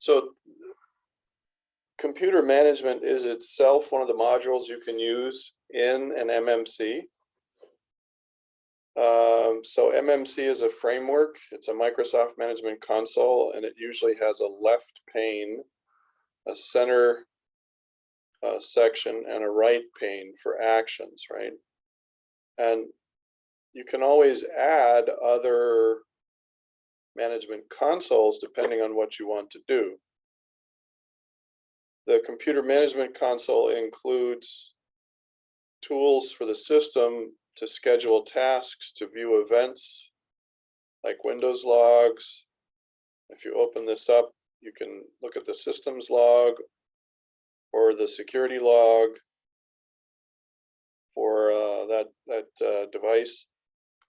So computer management is itself one of the modules you can use in an MMC. So MMC is a framework. It's a Microsoft Management Console, and it usually has a left pane, a center section, and a right pane for actions, right? And you can always add other management consoles depending on what you want to do. The computer management console includes tools for the system to schedule tasks, to view events like Windows logs. If you open this up, you can look at the systems log or the security log for that device.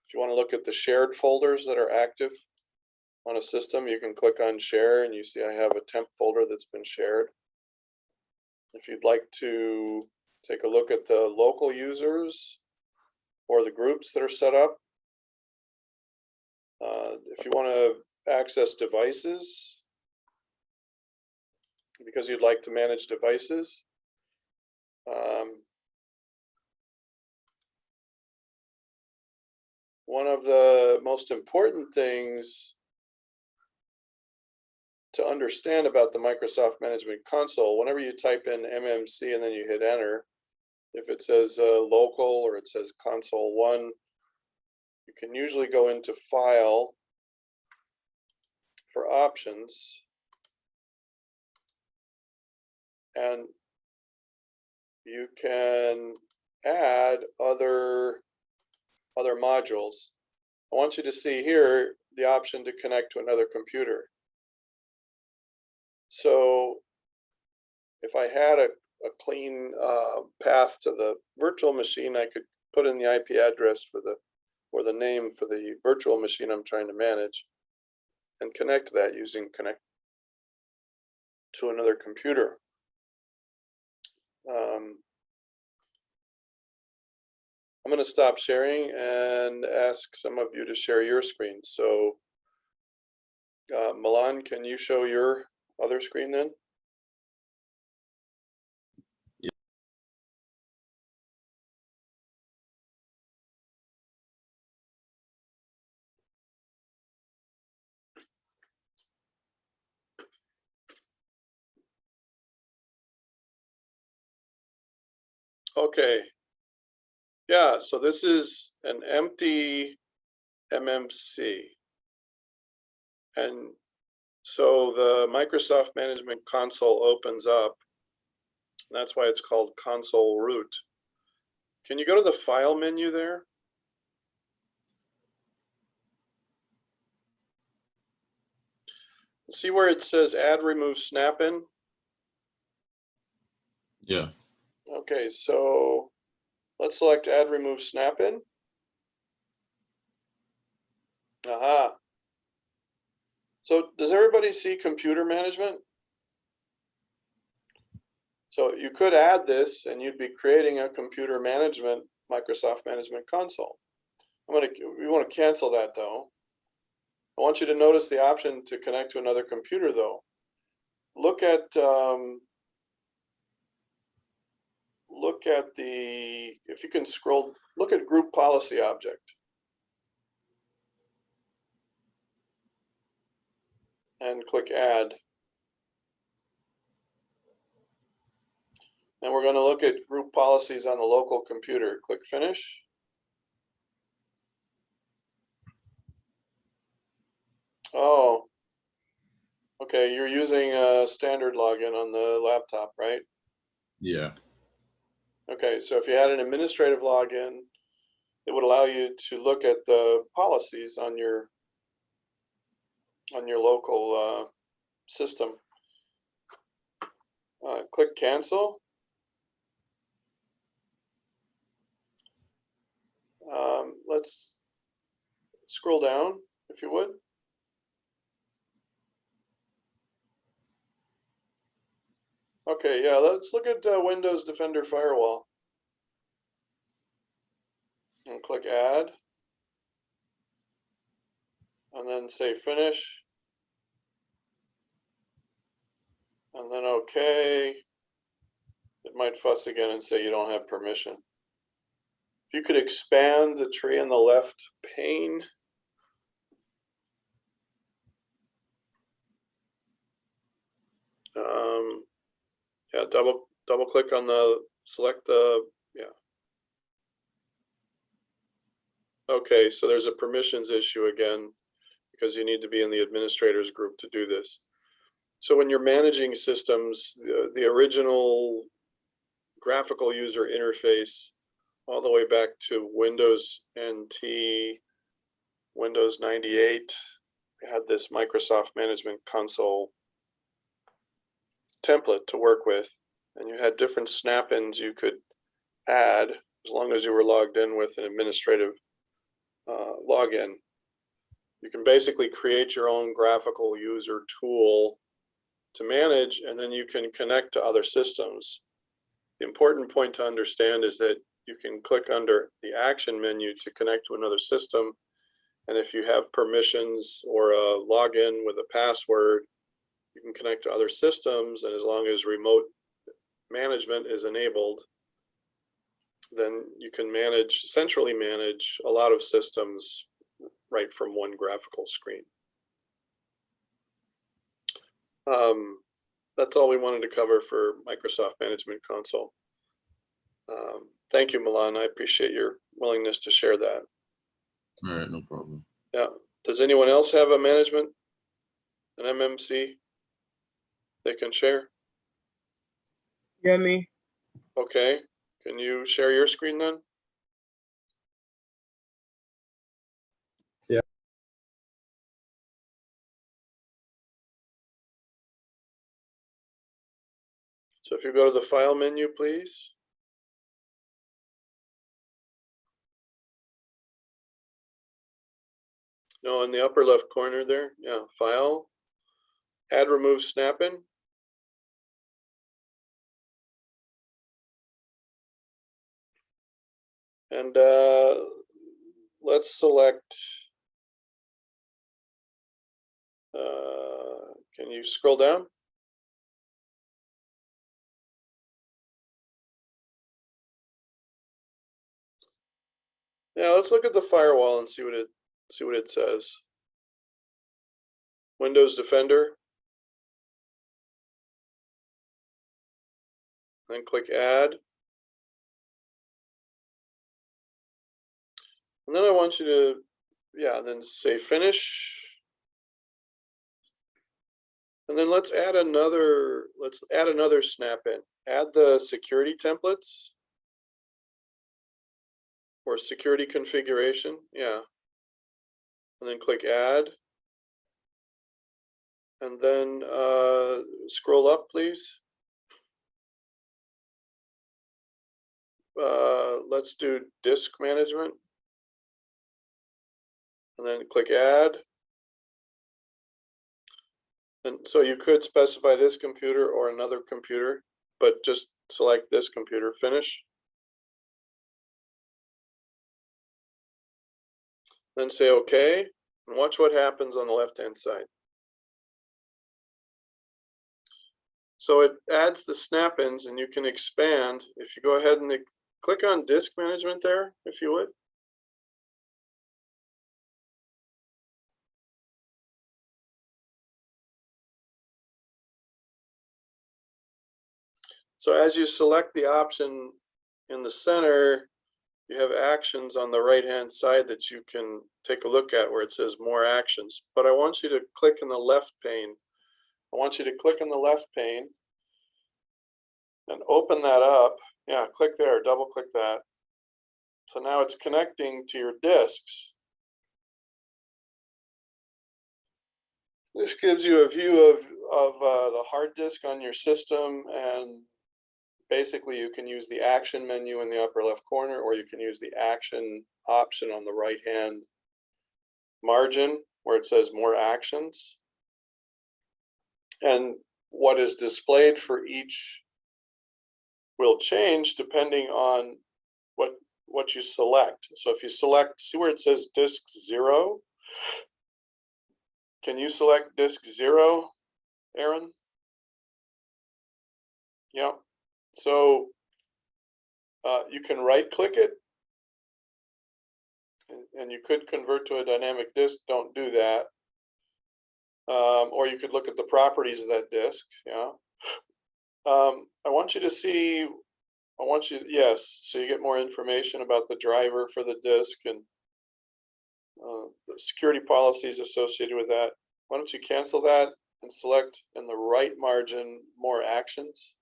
If you want to look at the shared folders that are active on a system, you can click on share and you see I have a temp folder that's been shared. If you'd like to take a look at the local users or the groups that are set up, if you want to access devices, because you'd like to manage devices, one of the most important things to understand about the Microsoft Management Console, whenever you type in MMC and then you hit enter, if it says local or it says console 1, you can usually go into file for options, and you can add other modules. I want you to see here the option to connect to another computer. So if I had a clean path to the virtual machine, I could put in the IP address for or the name for the virtual machine I'm trying to manage and connect that using connect to another computer. I'm going to stop sharing and ask some of you to share your screen. So Milan, can you show your other screen then? Yeah. Okay. Yeah, so this is an empty MMC. And so the Microsoft Management Console opens up. That's why it's called console root. Can you go to the file menu there? See where it says add remove snap-in? Yeah. Okay, so let's select add remove snap-in. Aha. So does everybody see computer management? So you could add this and you'd be creating a computer management Microsoft Management Console. We want to cancel that though. I want you to notice the option to connect to another computer though. Look at if you can scroll, look at group policy object. And click add. And we're going to look at group policies on the local computer. Click finish. Oh, okay, you're using a standard login on the laptop, right? Yeah. Okay, so if you had an administrative login, it would allow you to look at the policies on your local system. Click cancel. Let's scroll down, if you would. Okay, yeah, let's look at Windows Defender Firewall. And click add. And then say finish. and then okay. It might fuss again and say you don't have permission. If you could expand the tree in the left pane. Yeah, double click on the, select the, yeah. Okay, so there's a permissions issue again, because you need to be in the administrators group to do this. So when you're managing systems, the original graphical user interface, all the way back to Windows NT, Windows 98, had this Microsoft Management Console template to work with, and you had different snap-ins you could add as long as you were logged in with an administrative login. You can basically create your own graphical user tool to manage, and then you can connect to other systems. The important point to understand is that you can click under the action menu to connect to another system, and if you have permissions or a login with a password, you can connect to other systems, and as long as remote management is enabled, then you can centrally manage a lot of systems right from one graphical screen. That's all we wanted to cover for Microsoft Management Console. Thank you, Milan. I appreciate your willingness to share that. All right, no problem. Yeah. Does anyone else have a management, an MMC they can share? Yeah, me. Okay. Can you share your screen then? Yeah. So if you go to the file menu, please. No, in the upper left corner there. Yeah, file. Add remove snap-in. And let's select, can you scroll down? Yeah, let's look at the firewall and see what it says. Windows Defender. Then click add. And then I want you to, yeah, then say finish. And then let's add another snap-in. Add the security templates or security configuration. Yeah. And then click add. And then scroll up, please. Let's do disk management. And then click add. And so you could specify this computer or another computer, but just select this computer, finish. Then say okay, and watch what happens on the left-hand side. So it adds the snap-ins, and you can expand. If you go ahead and click on disk management there, if you would. So as you select the option in the center, you have actions on the right-hand side that you can take a look at where it says more actions. But I want you to click in the left pane. I want you to click in the left pane and open that up. Yeah, click there, double click that. So now it's connecting to your disks. This gives you a view of the hard disk on your system, and basically you can use the action menu in the upper left corner, or you can use the action option on the right hand margin where it says more actions. And what is displayed for each will change depending on what you select. So if you select, see where it says disk 0? Can you select disk 0, Aaron? Yeah. So you can right click it, and you could convert to a dynamic disk. Don't do that. Or you could look at the properties of that disk. Yeah. I want you to see, yes, so you get more information about the driver for the disk and the security policies associated with that. Why don't you cancel that and select in the right margin more actions?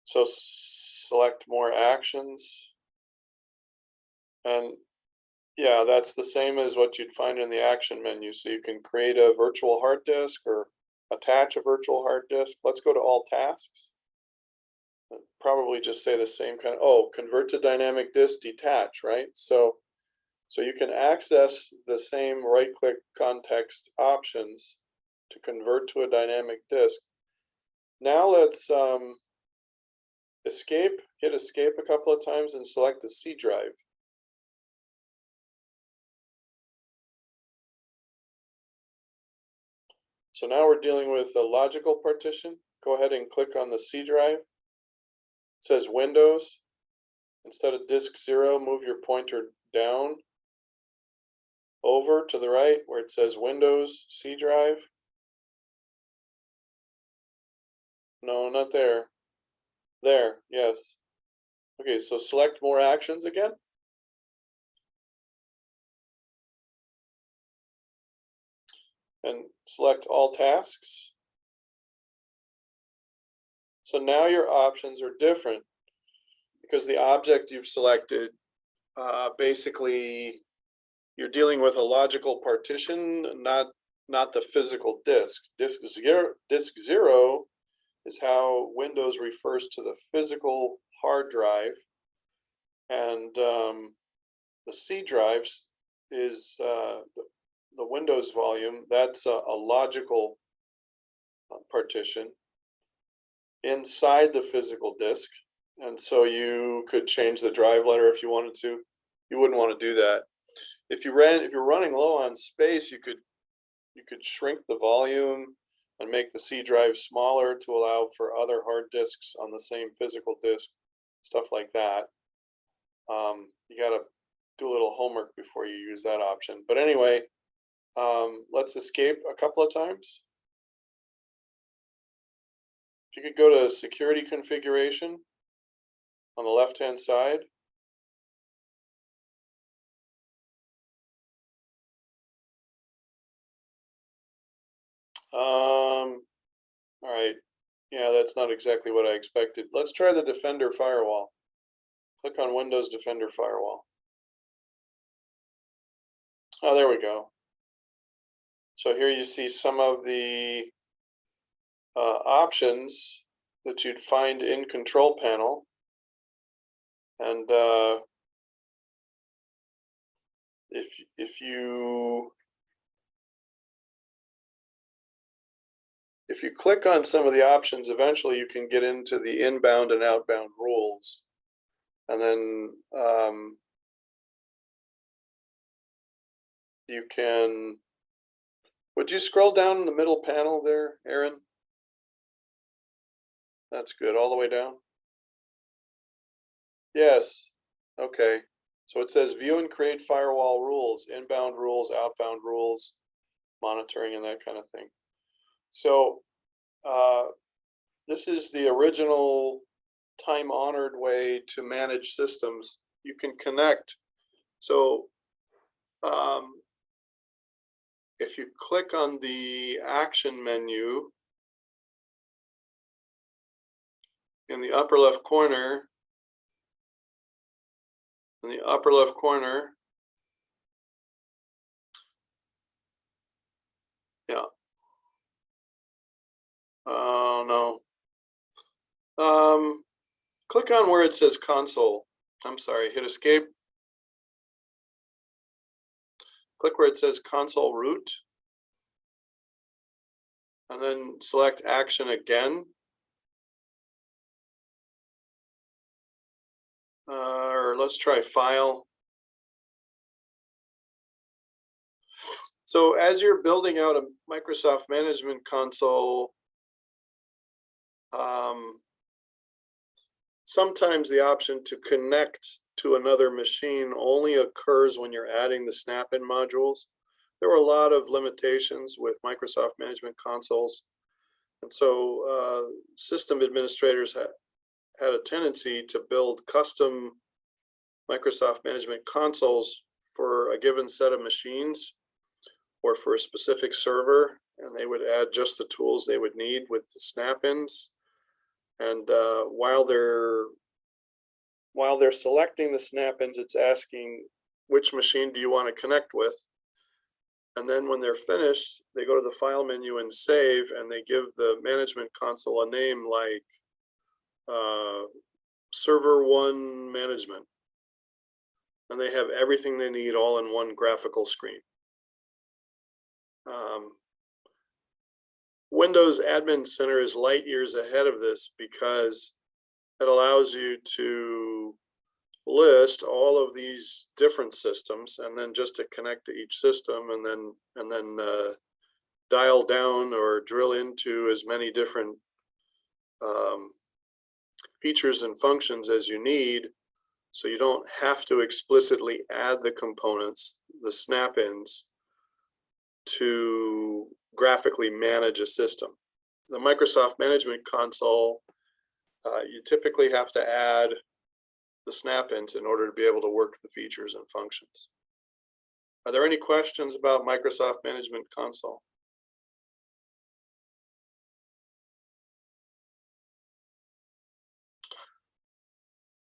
So select more actions. And yeah, that's the same as what you'd find in the action menu. So you can create a virtual hard disk or attach a virtual hard disk. Let's go to all tasks. Probably just say the same kind of, oh, convert to dynamic disk, detach, right? So you can access the same right-click context options to convert to a dynamic disk. Now let's hit escape a couple of times and select the C drive. So now we're dealing with a logical partition. Go ahead and click on the C drive. It says Windows. Instead of disk 0, move your pointer down over to the right where it says Windows C drive. No, not there. There, yes. Okay, so select more actions again. And select all tasks. So now your options are different because the object you've selected, basically you're dealing with a logical partition, not the physical disk. Disk zero is how Windows refers to the physical hard drive, and the C drives is the Windows volume. That's a logical partition inside the physical disk, and so you could change the drive letter if you wanted to. You wouldn't want to do that. If you're running low on space, you could shrink the volume and make the C drive smaller to allow for other hard disks on the same physical disk, stuff like that. You got to do a little homework before you use that option. But anyway, let's escape a couple of times. If you could go to security configuration on the left-hand side. All right. Yeah, that's not exactly what I expected. Let's try the Defender firewall. Click on Windows Defender Firewall. Oh, there we go. So here you see some of the options that you'd find in Control Panel. And if you click on some of the options, eventually you can get into the inbound and outbound rules. And then you can, would you scroll down in the middle panel there, Aaron? That's good, all the way down. Yes, okay. So it says view and create firewall rules, inbound rules, outbound rules, monitoring and that kind of thing. So this is the original time-honored way to manage systems. You can connect. So if you click on the action menu in the upper left corner, yeah. Oh no. Click on where it says console. I'm sorry, hit escape. Click where it says console root. And then select action again. Or let's try file. So as you're building out a Microsoft Management Console, Sometimes the option to connect to another machine only occurs when you're adding the snap-in modules. There were a lot of limitations with Microsoft Management Consoles. And so system administrators had a tendency to build custom Microsoft Management Consoles for a given set of machines or for a specific server, and they would add just the tools they would need with the snap-ins. And while they're selecting the snap-ins, it's asking which machine do you want to connect with. And then when they're finished, they go to the file menu and save, and they give the management console a name like Server 1 Management. And they have everything they need all in one graphical screen. Windows Admin Center is light years ahead of this because it allows you to list all of these different systems and then just to connect to each system and then dial down or drill into as many different features and functions as you need, so you don't have to explicitly add the components, the snap-ins, to graphically manage a system. The Microsoft Management Console, you typically have to add the snap-ins in order to be able to work the features and functions. Are there any questions about Microsoft Management Console?